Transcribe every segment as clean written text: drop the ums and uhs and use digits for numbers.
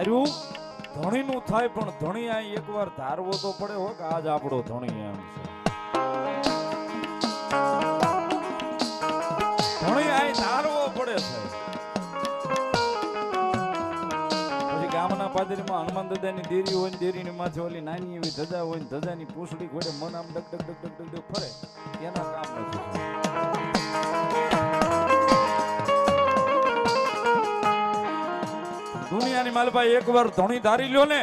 ધાર્યું ધણીનું થાય પણ ધણી આ એકવાર ધારવો તો પડે હો કે આજ આપણો ધણી એમ છે. ધણી આ ધારવો પડે છે. પછી ગામના પાદરીમાં હનુમાન દાદાની દેરી હોય ને દેરીની માથે ઓલી નાની એવી ધજા હોય ને ધજાની પૂંછડી ઘોડે મન આમ duck duck duck duck duck ફરે એના કામ નથી. દુનિયાની માલભાઈ એકવાર ધણી ધારી લ્યો ને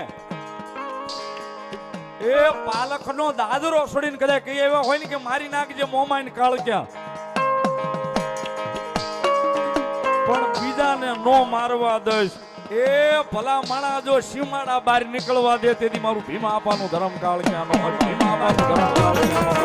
એ પાલખનો દાદરો છોડીને કદાચ કહી એવા હોય ને કે મારી નાખજે મોમાઈને કાળક્યા પણ બીજાને નો મારવા દઈશ. એ ભલા માણા જો સીમાડા બહાર નીકળવા દે તેથી મારું ભીમા આપવાનું ધર્મ કાળક્યાનો ભીમા આપવાનું ધર્મ કાળક્યાનો.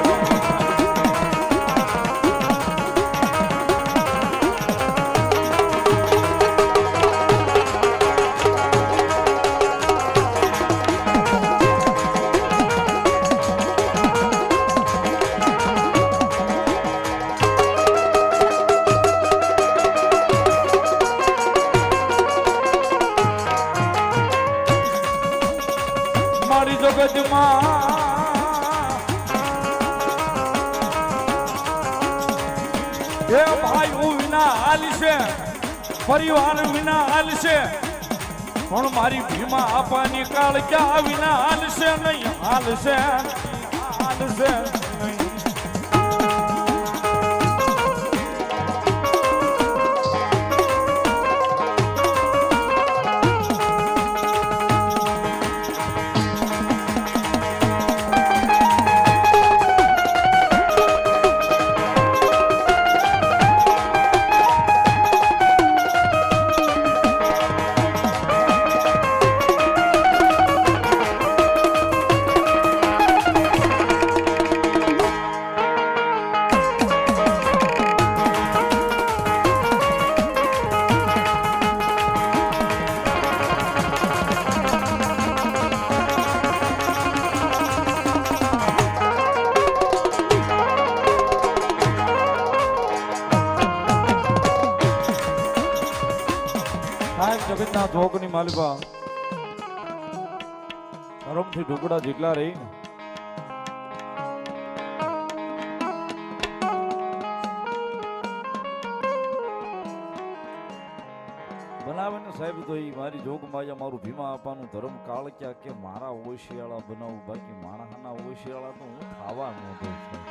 એ ભાઈ હું વિના હાલ છે પરિવાર વિના હાલ છે પણ મારી ભીમા આપવાની કાળ ક્યાં વિના હાલ છે નહીં હાલ છે હાલ છે નહીં. જગતના ધોકની માલિકા ધર્મથી ઢોકડા જેટલા રહી ને બનાવે ને સાહેબ તો ઈ મારી જોગમાં મારું ભીમા આપવાનું ધર્મ કાળક્યા કે મારા ઓશિયાળા બનાવું બાકી માણસના ઓશિયાળા તો હું ખાવા ન દઉં છું.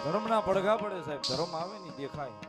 ધર્મના પડઘા પડે સાહેબ ધર્મ આવે ને દેખાય.